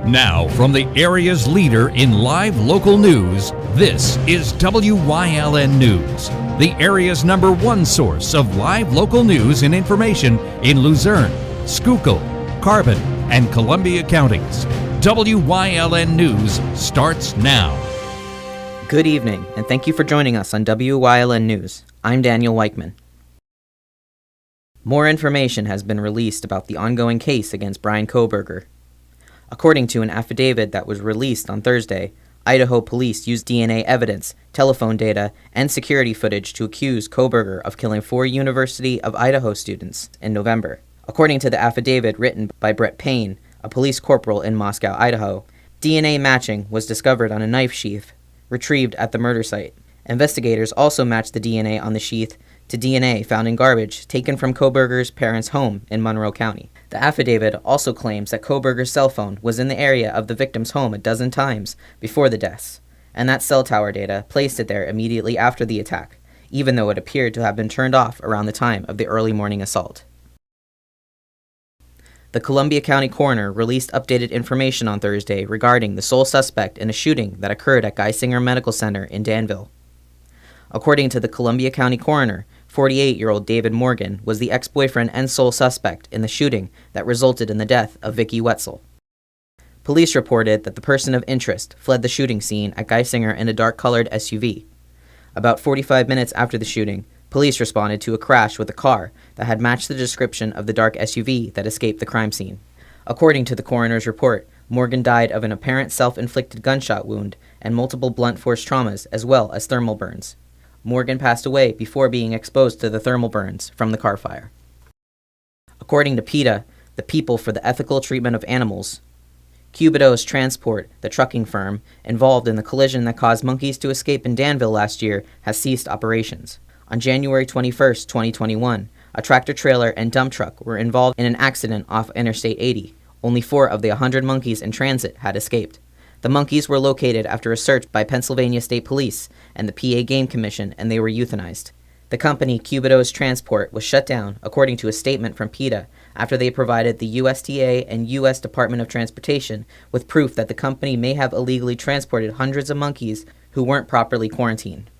Now, from the area's leader in live local news, this is WYLN News, the area's #1 source of live local news and information in Luzerne, Schuylkill, Carbon, and Columbia counties. WYLN News starts now. Good evening, and thank you for joining us on WYLN News. I'm Daniel Weichman. More information has been released about the ongoing case against Brian Kohberger. According to an affidavit that was released on Thursday, Idaho police used DNA evidence, telephone data, and security footage to accuse Kohberger of killing 4 University of Idaho students in November. According to the affidavit written by Brett Payne, a police corporal in Moscow, Idaho, DNA matching was discovered on a knife sheath retrieved at the murder site. Investigators also matched the DNA on the sheath to DNA found in garbage taken from Kohberger's parents' home in Monroe County. The affidavit also claims that Kohberger's cell phone was in the area of the victim's home a dozen times before the deaths, and that cell tower data placed it there immediately after the attack, even though it appeared to have been turned off around the time of the early morning assault. The Columbia County coroner released updated information on Thursday regarding the sole suspect in a shooting that occurred at Geisinger Medical Center in Danville. According to the Columbia County coroner, 48-year-old David Morgan was the ex-boyfriend and sole suspect in the shooting that resulted in the death of Vicky Wetzel. Police reported that the person of interest fled the shooting scene at Geisinger in a dark-colored SUV. About 45 minutes after the shooting, police responded to a crash with a car that had matched the description of the dark SUV that escaped the crime scene. According to the coroner's report, Morgan died of an apparent self-inflicted gunshot wound and multiple blunt force traumas as well as thermal burns. Morgan passed away before being exposed to the thermal burns from the car fire. According to PETA, the People for the Ethical Treatment of Animals, Cubidos Transport, the trucking firm involved in the collision that caused monkeys to escape in Danville last year, has ceased operations. On January 21, 2021, a tractor-trailer and dump truck were involved in an accident off Interstate 80. Only 4 of the 100 monkeys in transit had escaped. The monkeys were located after a search by Pennsylvania State Police and the PA Game Commission, and they were euthanized. The company Cubidos Transport was shut down, according to a statement from PETA, after they provided the USDA and U.S. Department of Transportation with proof that the company may have illegally transported hundreds of monkeys who weren't properly quarantined.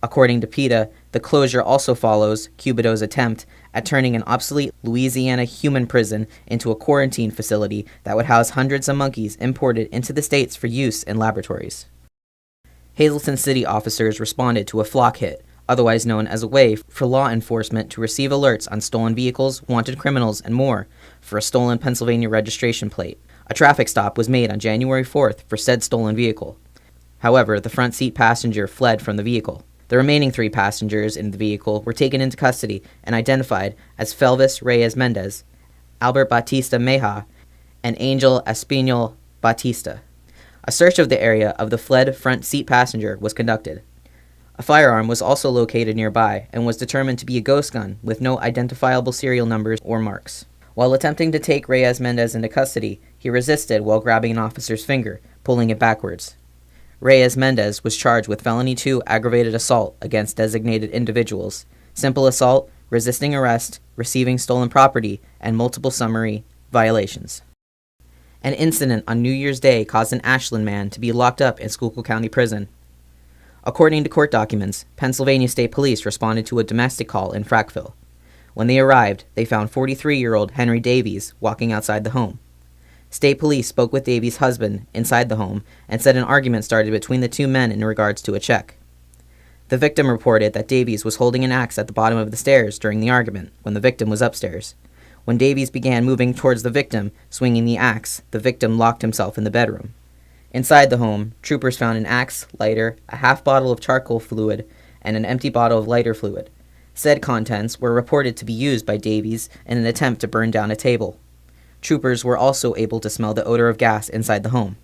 According to PETA, the closure also follows Cubidos' attempt at turning an obsolete Louisiana human prison into a quarantine facility that would house hundreds of monkeys imported into the states for use in laboratories. Hazleton City officers responded to a flock hit, otherwise known as a way for law enforcement to receive alerts on stolen vehicles, wanted criminals, and more for a stolen Pennsylvania registration plate. A traffic stop was made on January 4th for said stolen vehicle. However, the front seat passenger fled from the vehicle. The remaining 3 passengers in the vehicle were taken into custody and identified as Felvis Reyes Mendez, Albert Batista Meja, and Angel Espinal Batista. A search of the area of the fled front seat passenger was conducted. A firearm was also located nearby and was determined to be a ghost gun with no identifiable serial numbers or marks. While attempting to take Reyes Mendez into custody, he resisted while grabbing an officer's finger, pulling it backwards. Reyes Mendez was charged with felony 2 aggravated assault against designated individuals, simple assault, resisting arrest, receiving stolen property, and multiple summary violations. An incident on New Year's Day caused an Ashland man to be locked up in Schuylkill County Prison. According to court documents, Pennsylvania State Police responded to a domestic call in Frackville. When they arrived, they found 43-year-old Henry Davies walking outside the home. State police spoke with Davies' husband inside the home and said an argument started between the 2 men in regards to a check. The victim reported that Davies was holding an axe at the bottom of the stairs during the argument when the victim was upstairs. When Davies began moving towards the victim, swinging the axe, the victim locked himself in the bedroom. Inside the home, troopers found an axe, lighter, a half bottle of charcoal fluid, and an empty bottle of lighter fluid. Said contents were reported to be used by Davies in an attempt to burn down a table. Troopers were also able to smell the odor of gas inside the home.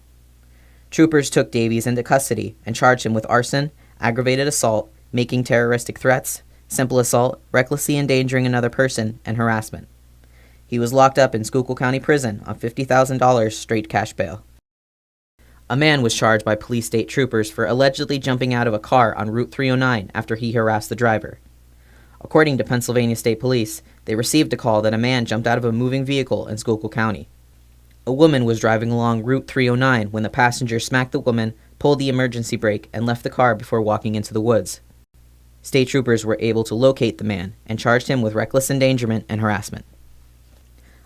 Troopers took Davies into custody and charged him with arson, aggravated assault, making terroristic threats, simple assault, recklessly endangering another person, and harassment. He was locked up in Schuylkill County Prison on $50,000 straight cash bail. A man was charged by police state troopers for allegedly jumping out of a car on Route 309 after he harassed the driver. According to Pennsylvania State Police, they received a call that a man jumped out of a moving vehicle in Schuylkill County. A woman was driving along Route 309 when the passenger smacked the woman, pulled the emergency brake, and left the car before walking into the woods. State troopers were able to locate the man and charged him with reckless endangerment and harassment.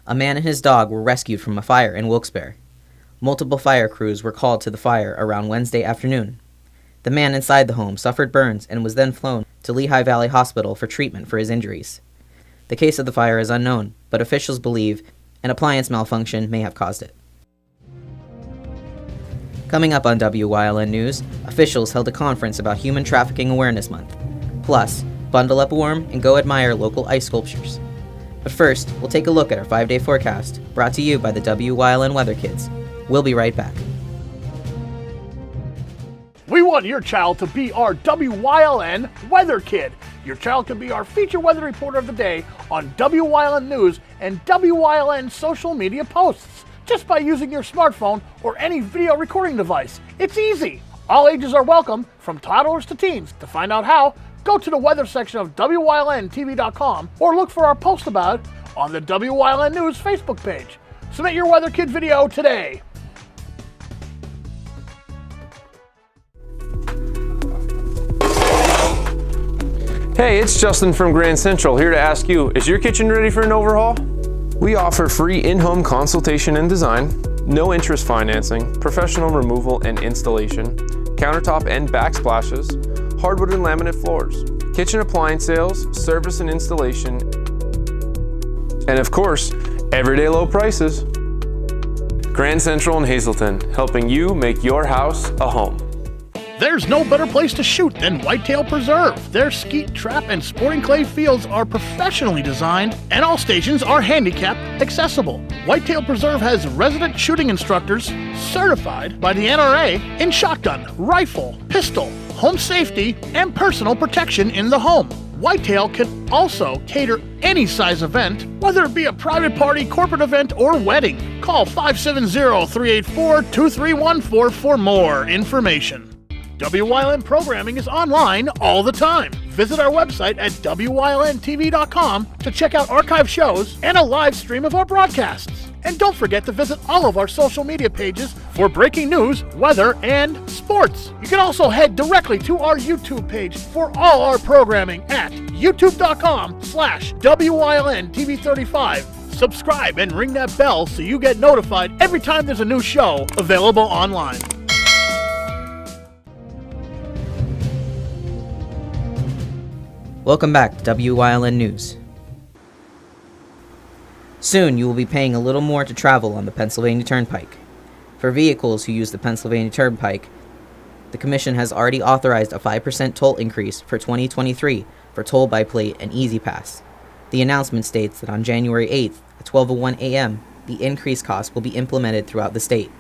A man and his dog were rescued from a fire in Wilkes-Barre. Multiple fire crews were called to the fire around Wednesday afternoon. The man inside the home suffered burns and was then flown to Lehigh Valley Hospital for treatment for his injuries. The cause of the fire is unknown, but officials believe an appliance malfunction may have caused it. Coming up on WYLN News, officials held a conference about Human Trafficking Awareness Month. Plus, bundle up warm and go admire local ice sculptures. But first, we'll take a look at our 5-day forecast, brought to you by the WYLN Weather Kids. We'll be right back. We want your child to be our WYLN Weather Kid. Your child can be our feature weather reporter of the day on WYLN News and WYLN social media posts, just by using your smartphone or any video recording device. It's easy. All ages are welcome, from toddlers to teens. To find out how, go to the weather section of WYLNTV.com or look for our post about it on the WYLN News Facebook page. Submit your Weather Kid video today. Hey, it's Justin from Grand Central, here to ask you, is your kitchen ready for an overhaul? We offer free in-home consultation and design, no interest financing, professional removal and installation, countertop and backsplashes, hardwood and laminate floors, kitchen appliance sales, service and installation, and of course, everyday low prices. Grand Central in Hazleton, helping you make your house a home. There's no better place to shoot than Whitetail Preserve. Their skeet, trap, and sporting clay fields are professionally designed, and all stations are handicap accessible. Whitetail Preserve has resident shooting instructors certified by the NRA in shotgun, rifle, pistol, home safety, and personal protection in the home. Whitetail can also cater any size event, whether it be a private party, corporate event, or wedding. Call 570-384-2314 for more information. WYLN programming is online all the time. Visit our website at WYLNTV.com to check out archive shows and a live stream of our broadcasts. And don't forget to visit all of our social media pages for breaking news, weather, and sports. You can also head directly to our YouTube page for all our programming at youtube.com/WYLNTV35. Subscribe and ring that bell so you get notified every time there's a new show available online. Welcome back to WYLN News. Soon you will be paying a little more to travel on the Pennsylvania Turnpike. For vehicles who use the Pennsylvania Turnpike, the Commission has already authorized a 5% toll increase for 2023 for toll by plate and Easy Pass. The announcement states that on January 8th at 12:01 a.m., the increased cost will be implemented throughout the state.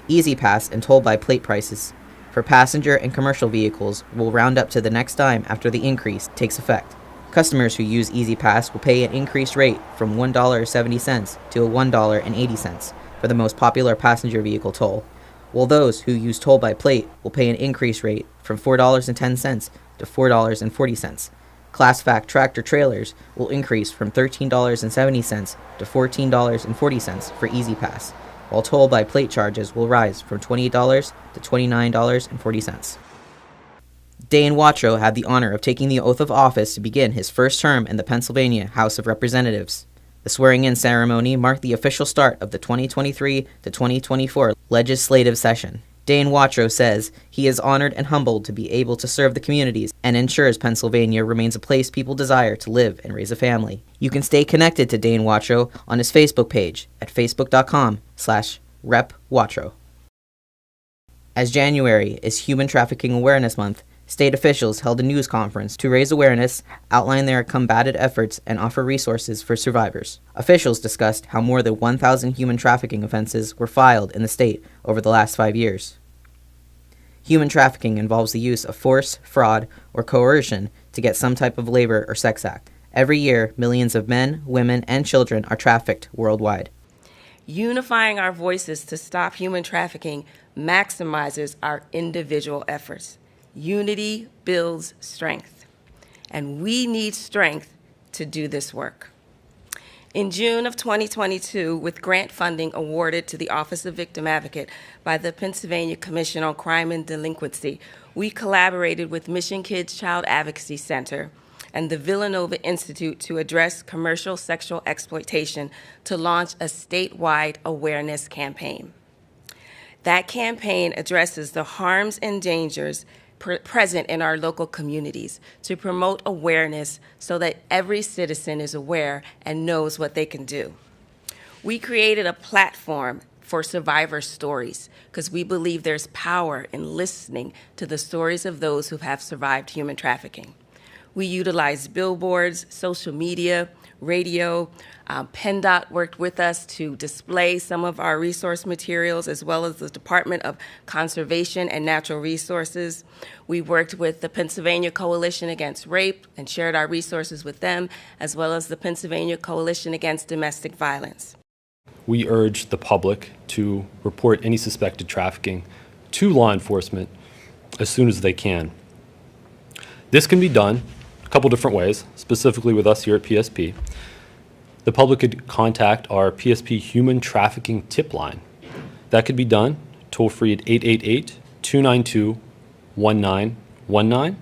Easy Pass and toll by plate prices for passenger and commercial vehicles will round up to the next dime after the increase takes effect. Customers who use Easy Pass will pay an increased rate from $1.70 to $1.80 for the most popular passenger vehicle toll, while those who use toll by plate will pay an increased rate from $4.10 to $4.40. Class Fact tractor trailers will increase from $13.70 to $14.40 for Easy Pass, while toll by plate charges will rise from $28 to $29.40. Dane Watrow had the honor of taking the oath of office to begin his first term in the Pennsylvania House of Representatives. The swearing-in ceremony marked the official start of the 2023 to 2024 legislative session. Dane Watrow says he is honored and humbled to be able to serve the communities and ensures Pennsylvania remains a place people desire to live and raise a family. You can stay connected to Dane Watrow on his Facebook page at facebook.com/repwatrow. As January is Human Trafficking Awareness Month, state officials held a news conference to raise awareness, outline their combated efforts, and offer resources for survivors. Officials discussed how more than 1,000 human trafficking offenses were filed in the state over the last 5 years. Human trafficking involves the use of force, fraud, or coercion to get some type of labor or sex act. Every year, millions of men, women, and children are trafficked worldwide. Unifying our voices to stop human trafficking maximizes our individual efforts. Unity builds strength, and we need strength to do this work. In June of 2022, with grant funding awarded to the Office of Victim Advocate by the Pennsylvania Commission on Crime and Delinquency, we collaborated with Mission Kids Child Advocacy Center and the Villanova Institute to address commercial sexual exploitation to launch a statewide awareness campaign. That campaign addresses the harms and dangers present in our local communities to promote awareness so that every citizen is aware and knows what they can do. We created a platform for survivor stories because we believe there's power in listening to the stories of those who have survived human trafficking. We utilized billboards, social media, radio. PennDOT worked with us to display some of our resource materials, as well as the Department of Conservation and Natural Resources. We worked with the Pennsylvania Coalition Against Rape and shared our resources with them, as well as the Pennsylvania Coalition Against Domestic Violence. We urge the public to report any suspected trafficking to law enforcement as soon as they can. This can be done a couple different ways, specifically with us here at PSP. The public could contact our PSP Human Trafficking Tip Line. That could be done toll-free at 888-292-1919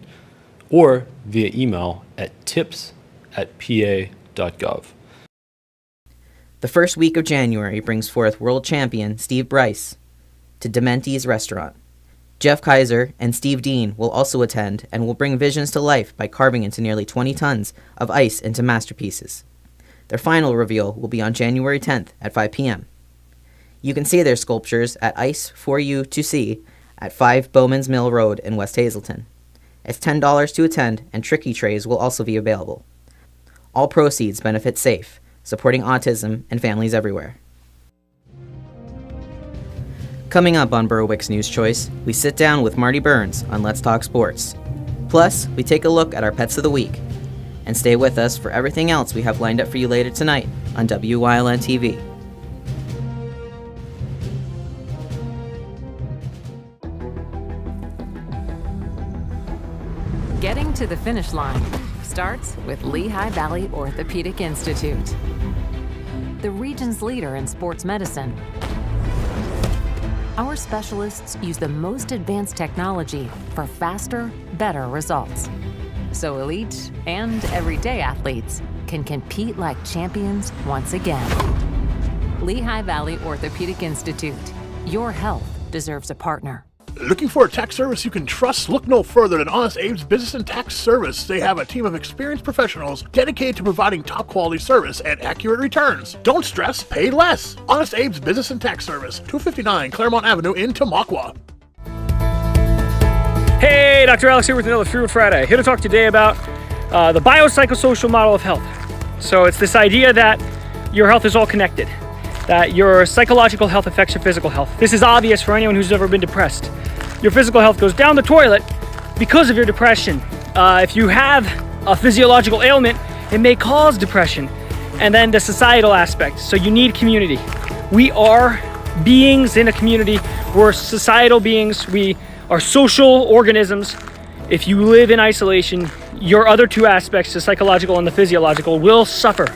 or via email at tips@pa.gov. The first week of January brings forth world champion Steve Bryce to Dementi's restaurant. Jeff Kaiser and Steve Dean will also attend and will bring visions to life by carving into nearly 20 tons of ice into masterpieces. Their final reveal will be on January 10th at 5 p.m. You can see their sculptures at Ice for You to See at 5 Bowman's Mill Road in West Hazelton. It's $10 to attend, and tricky trays will also be available. All proceeds benefit SAFE, supporting autism and families everywhere. Coming up on Berwick's News Choice, we sit down with Marty Burns on Let's Talk Sports. Plus, we take a look at our Pets of the Week. And stay with us for everything else we have lined up for you later tonight on WYLN TV. Getting to the finish line starts with Lehigh Valley Orthopedic Institute, the region's leader in sports medicine. Our specialists use the most advanced technology for faster, better results, so elite and everyday athletes can compete like champions once again. Lehigh Valley Orthopedic Institute. Your health deserves a partner. Looking for a tax service you can trust? Look no further than Honest Abe's Business and Tax Service. They have a team of experienced professionals dedicated to providing top quality service and accurate returns. Don't stress, pay less. Honest Abe's Business and Tax Service, 259 Claremont Avenue in Tamaqua. Hey, Dr. Alex here with another Fruit Friday. Here to talk today about the biopsychosocial model of health. So it's this idea that your health is all connected, that your psychological health affects your physical health. This is obvious for anyone who's ever been depressed. Your physical health goes down the toilet because of your depression. If you have a physiological ailment, it may cause depression. And then the societal aspect. So you need community. We are beings in a community. We're societal beings. We are social organisms. If you live in isolation, your other two aspects, the psychological and the physiological, will suffer.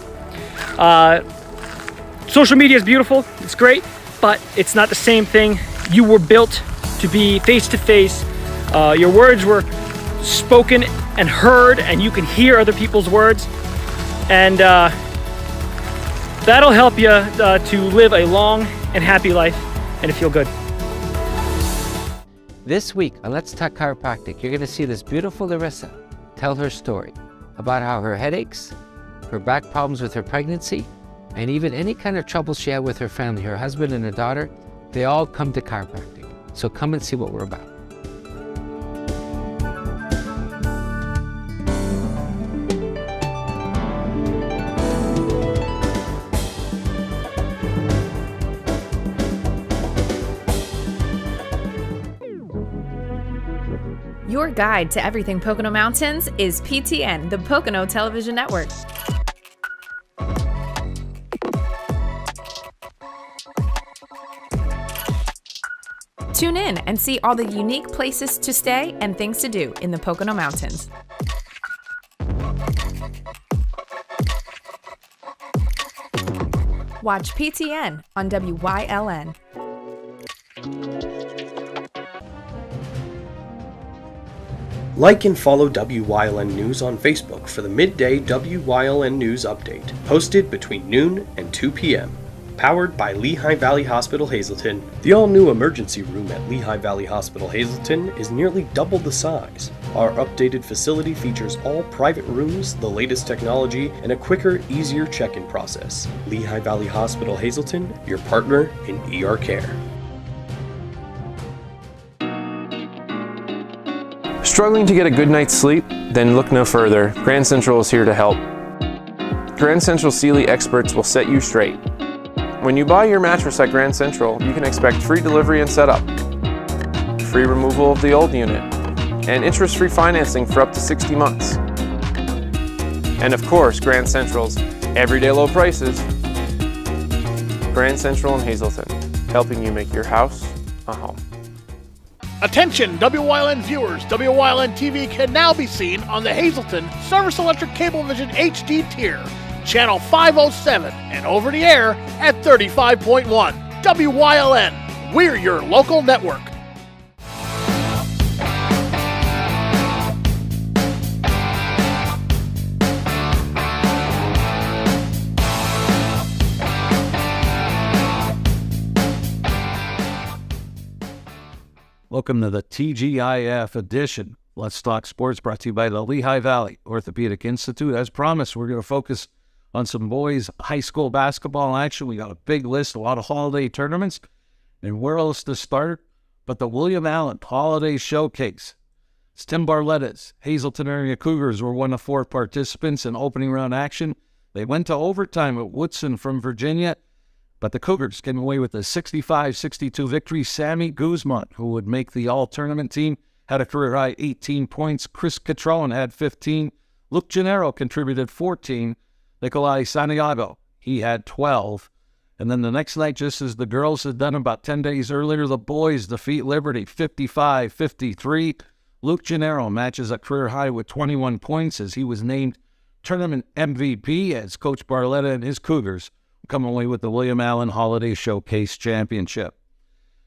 Social media is beautiful, it's great, but it's not the same thing. You were built to be face-to-face. Your words were spoken and heard, and you can hear other people's words. And that'll help you to live a long and happy life and to feel good. This week on Let's Talk Chiropractic, you're going to see this beautiful Larissa tell her story about how her headaches, her back problems with her pregnancy, and even any kind of trouble she had with her family, her husband and her daughter, they all come to chiropractic. So come and see what we're about. Your guide to everything Pocono Mountains is PTN, the Pocono Television Network. Tune in and see all the unique places to stay and things to do in the Pocono Mountains. Watch PTN on WYLN. Like and follow WYLN News on Facebook for the midday WYLN News update, posted between noon and 2 p.m. Powered by Lehigh Valley Hospital Hazleton, the all-new emergency room at Lehigh Valley Hospital Hazleton is nearly double the size. Our updated facility features all private rooms, the latest technology, and a quicker, easier check-in process. Lehigh Valley Hospital Hazleton, your partner in ER care. Struggling to get a good night's sleep? Then look no further. Grand Central is here to help. Grand Central Sealy experts will set you straight. When you buy your mattress at Grand Central, you can expect free delivery and setup, free removal of the old unit, and interest-free financing for up to 60 months. And of course, Grand Central's everyday low prices. Grand Central in Hazleton, helping you make your house a home. Attention WYLN viewers, WYLN TV can now be seen on the Hazleton Service Electric Cablevision HD tier, channel 507, and over the air at 35.1. WYLN, we're your local network. Welcome to the TGIF edition. Let's Talk Sports, brought to you by the Lehigh Valley Orthopedic Institute. As promised, we're going to focus on some boys' high school basketball action. We got a big list, a lot of holiday tournaments, and where else to start but the William Allen Holiday Showcase. It's Tim Barletta's Hazleton area Cougars were one of 4 participants in opening round action. They went to overtime at Woodson from Virginia, but the Cougars came away with a 65-62 victory. Sammy Guzman, who would make the all-tournament team, had a career-high 18 points. Chris Catron had 15. Luke Gennaro contributed 14. Nikolai Santiago, he had 12. And then the next night, just as the girls had done about 10 days earlier, the boys defeat Liberty 55-53. Luke Gennaro matches a career-high with 21 points as he was named tournament MVP as Coach Barletta and his Cougars come away with the William Allen Holiday Showcase Championship.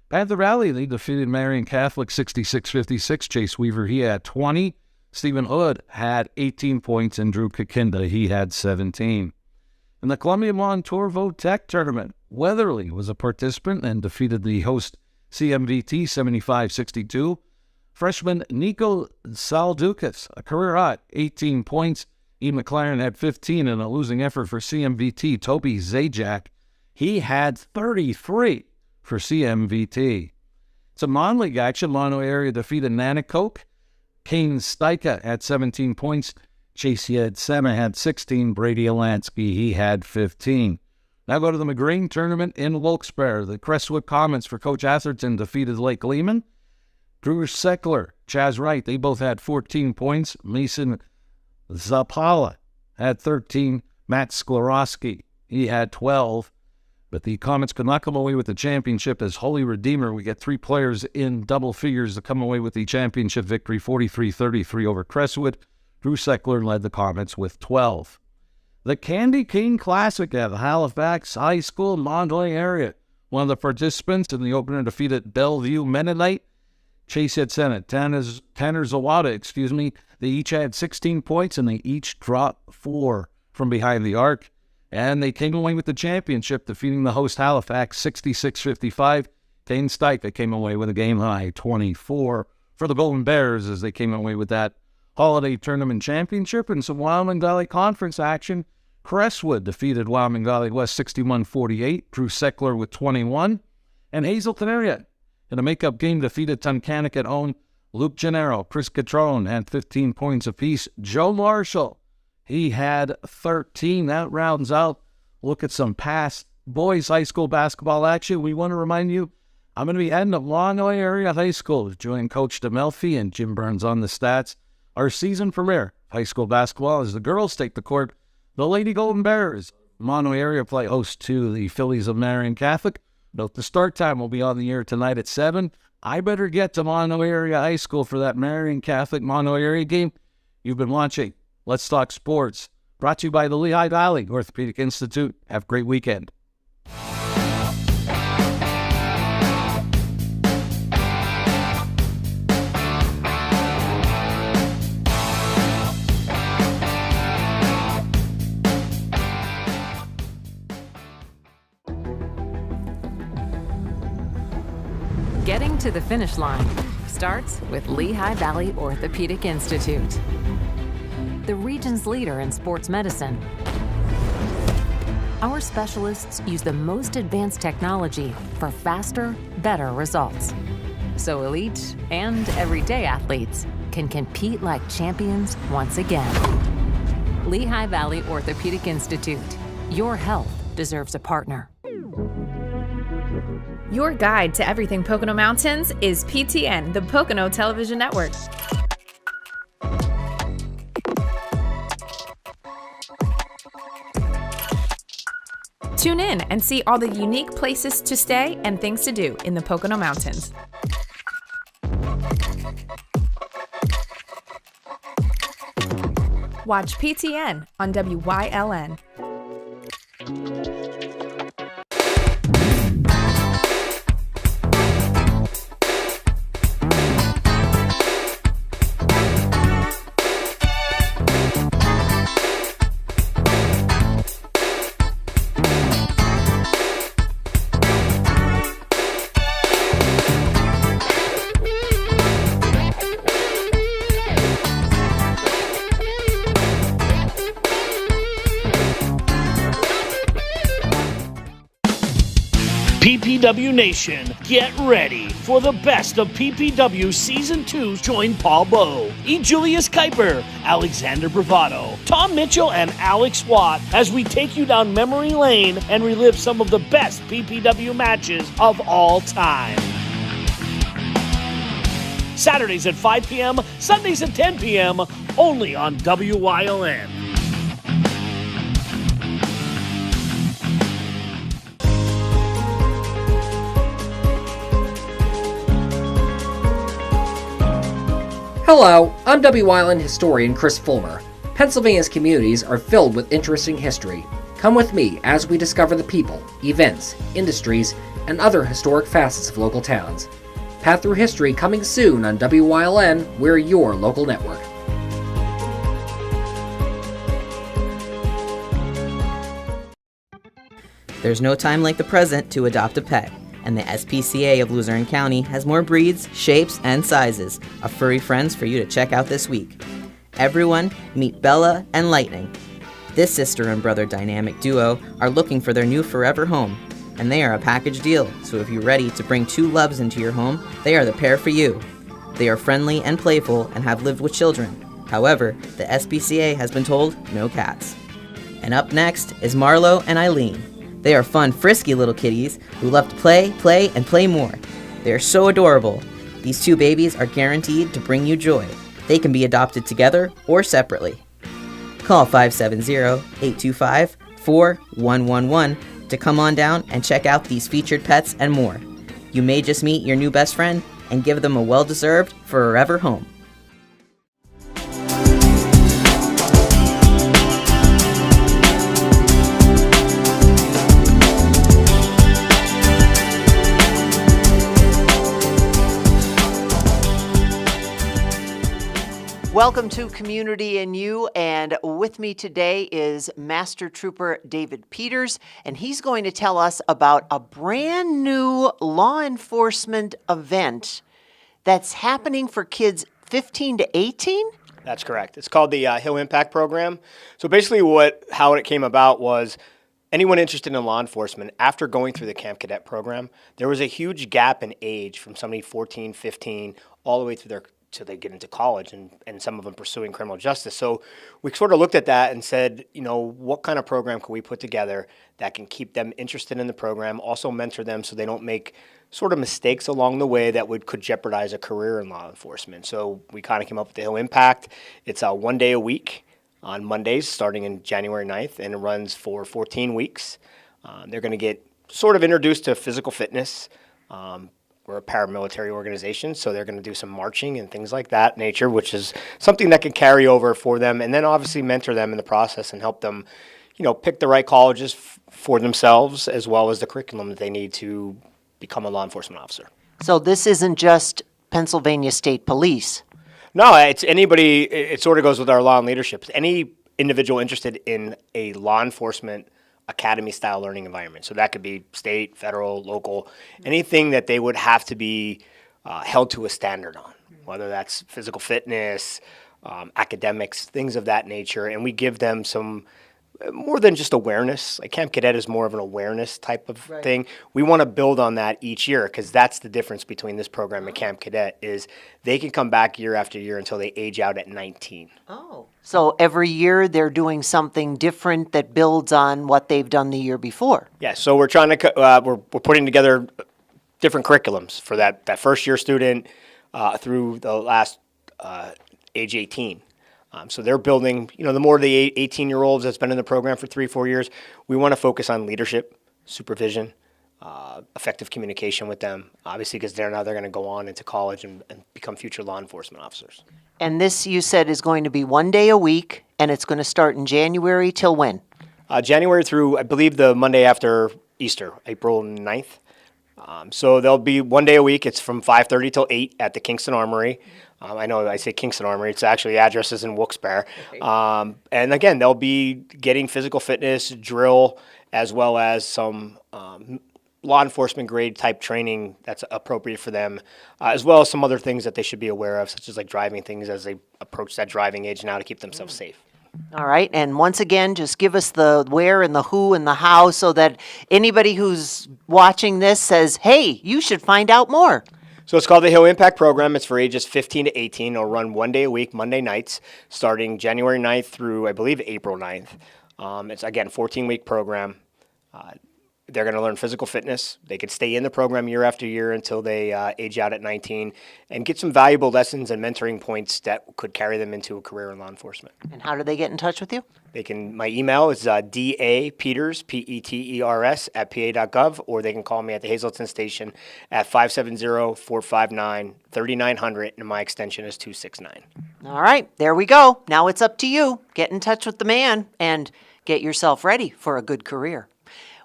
Panther Valley, they defeated Marian Catholic 66-56. Chase Weaver, he had 20. Stephen Hood had 18 points, and Drew Kakinda, he had 17. In the Columbia Montour Tech Tournament, Weatherly was a participant and defeated the host CMVT 75-62. Freshman Nico Saldukas, a career high, 18 points. E. McLaren had 15 in a losing effort for CMVT. Toby Zajac, he had 33 for CMVT. Some non-league action. Mono area defeated Nanacoke. Kane Steika had 17 points. Chase Yedsema had 16. Brady Alansky, he had 15. Now go to the McGrane tournament in Wilkes-Barre. The Crestwood Comets for Coach Atherton defeated Lake Lehman. Drew Seckler, Chaz Wright, they both had 14 points. Mason Zapala had 13. Matt Sklarowski, he had 12. But the Comets could not come away with the championship as Holy Redeemer. We get 3 players in double figures to come away with the championship victory, 43-33 over Crestwood. Drew Seckler led the Comets with 12. The Candy King Classic at Halifax High School, Mondoy area. One of the participants in the opener defeated Bellevue Mennonite. Chase had Senate, Tanner Zawada, they each had 16 points, and they each dropped 4 from behind the arc. And they came away with the championship, defeating the host Halifax 66-55. Kane Steika came away with a game-high 24 for the Golden Bears as they came away with that holiday tournament championship. And some Wyoming Valley Conference action. Crestwood defeated Wyoming Valley West 61-48. Drew Seckler with 21. And Hazleton area in a makeup game defeated Tunkhannock at home. Luke Gennaro, Chris Catron had 15 points apiece. Joe Marshall, he had 13. That rounds out. Look at some past boys high school basketball action. We want to remind you, I'm going to be heading to Longoy Area High School to join Coach DeMelfi and Jim Burns on the stats. Our season premiere high school basketball as the girls take the court. The Lady Golden Bears, Mono area play host to the Phillies of Marian Catholic. Note the start time will be on the air tonight at 7. I better get to Mono Area High School for that Marian Catholic Mono Area game. You've been watching Let's Talk Sports, brought to you by the Lehigh Valley Orthopedic Institute. Have a great weekend. Getting to the finish line starts with Lehigh Valley Orthopedic Institute, the region's leader in sports medicine. Our specialists use the most advanced technology for faster, better results, so elite and everyday athletes can compete like champions once again. Lehigh Valley Orthopedic Institute. Your health deserves a partner. Your guide to everything Pocono Mountains is PTN, the Pocono Television Network. Tune in and see all the unique places to stay and things to do in the Pocono Mountains. Watch PTN on WYLN. PPW Nation, get ready for the best of PPW Season 2. Join Paul Bowe, E. Julius Kuiper, Alexander Bravado, Tom Mitchell, and Alex Watt as we take you down memory lane and relive some of the best PPW matches of all time. Saturdays at 5 p.m., Sundays at 10 p.m., only on WYLN. Hello, I'm WYLN historian Chris Fulmer. Pennsylvania's communities are filled with interesting history. Come with me as we discover the people, events, industries, and other historic facets of local towns. Path Through History coming soon on WYLN, we're your local network. There's no time like the present to adopt a pet, and the SPCA of Luzerne County has more breeds, shapes, and sizes of furry friends for you to check out this week. Everyone, meet Bella and Lightning. This sister and brother dynamic duo are looking for their new forever home, and they are a package deal, so if you're ready to bring two loves into your home, they are the pair for you. They are friendly and playful and have lived with children. However, the SPCA has been told no cats. And up next is Marlo and Eileen. They are fun, frisky little kitties who love to play, and play more. They are so adorable. These two babies are guaranteed to bring you joy. They can be adopted together or separately. Call 570-825-4111 to come on down and check out these featured pets and more. You may just meet your new best friend and give them a well-deserved forever home. Welcome to Community and You, and with me today is Master Trooper David Peters, and he's going to tell us about a brand new law enforcement event that's happening for kids 15 to 18? That's correct. It's called the Hill Impact Program. So basically how it came about was anyone interested in law enforcement, after going through the Camp Cadet program, there was a huge gap in age from somebody 14, 15, all the way through till they get into college, and some of them pursuing criminal justice. So we sort of looked at that and said, what kind of program can we put together that can keep them interested in the program, also mentor them so they don't make sort of mistakes along the way that could jeopardize a career in law enforcement. So we kind of came up with the Hill Impact. It's 1 day a week on Mondays starting in January 9th, and it runs for 14 weeks. They're going to get sort of introduced to physical fitness. We're a paramilitary organization, so they're going to do some marching and things like that nature, which is something that can carry over for them, and then obviously mentor them in the process and help them, pick the right colleges for themselves, as well as the curriculum that they need to become a law enforcement officer. So this isn't just Pennsylvania State Police. No, it's anybody. It sort of goes with our law and leadership. Any individual interested in a law enforcement academy-style learning environment. So that could be state, federal, local, anything that they would have to be held to a standard on, whether that's physical fitness, academics, things of that nature. And we give them some more than just awareness. Like Camp Cadet is more of an awareness type of thing. We want to build on that each year, because that's the difference between this program and Camp Cadet is they can come back year after year until they age out at 19. Oh. So every year they're doing something different that builds on what they've done the year before. Yeah, so we're trying to we're putting together different curriculums for that first year student through the last age 18. So they're building, the more the 18-year-olds that's been in the program for 3-4 years, we want to focus on leadership, supervision, effective communication with them, obviously, because they're going to go on into college and become future law enforcement officers. And this, you said, is going to be 1 day a week, and it's going to start in January till when? January through, I believe, the Monday after Easter, April 9th. So there'll be 1 day a week. It's from 5:30 till 8 at the Kingston Armory. I know I say Kingston Armory. It's actually the address is in Wilkes-Barre. And again, they'll be getting physical fitness, drill, as well as some law enforcement grade type training that's appropriate for them, as well as some other things that they should be aware of, such as like driving things as they approach that driving age now to keep themselves safe. All right, and once again, just give us the where and the who and the how so that anybody who's watching this says, hey, you should find out more. So it's called the Hill Impact Program. It's for ages 15 to 18. It'll run 1 day a week, Monday nights, starting January 9th through, I believe, April 9th. It's, again, 14-week program. They're going to learn physical fitness. They could stay in the program year after year until they age out at 19 and get some valuable lessons and mentoring points that could carry them into a career in law enforcement. And how do they get in touch with you? They can. My email is dapeters, Peters, @pa.gov, or they can call me at the Hazleton Station at 570-459-3900, and my extension is 269. All right, there we go. Now it's up to you. Get in touch with the man and get yourself ready for a good career.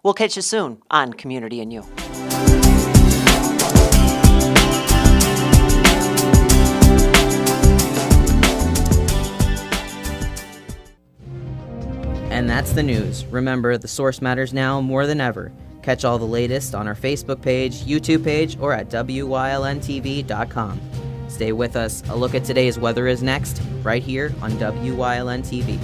We'll catch you soon on Community and You. And that's the news. Remember, the source matters now more than ever. Catch all the latest on our Facebook page, YouTube page, or at WYLNTV.com. Stay with us. A look at today's weather is next, right here on WYLN TV.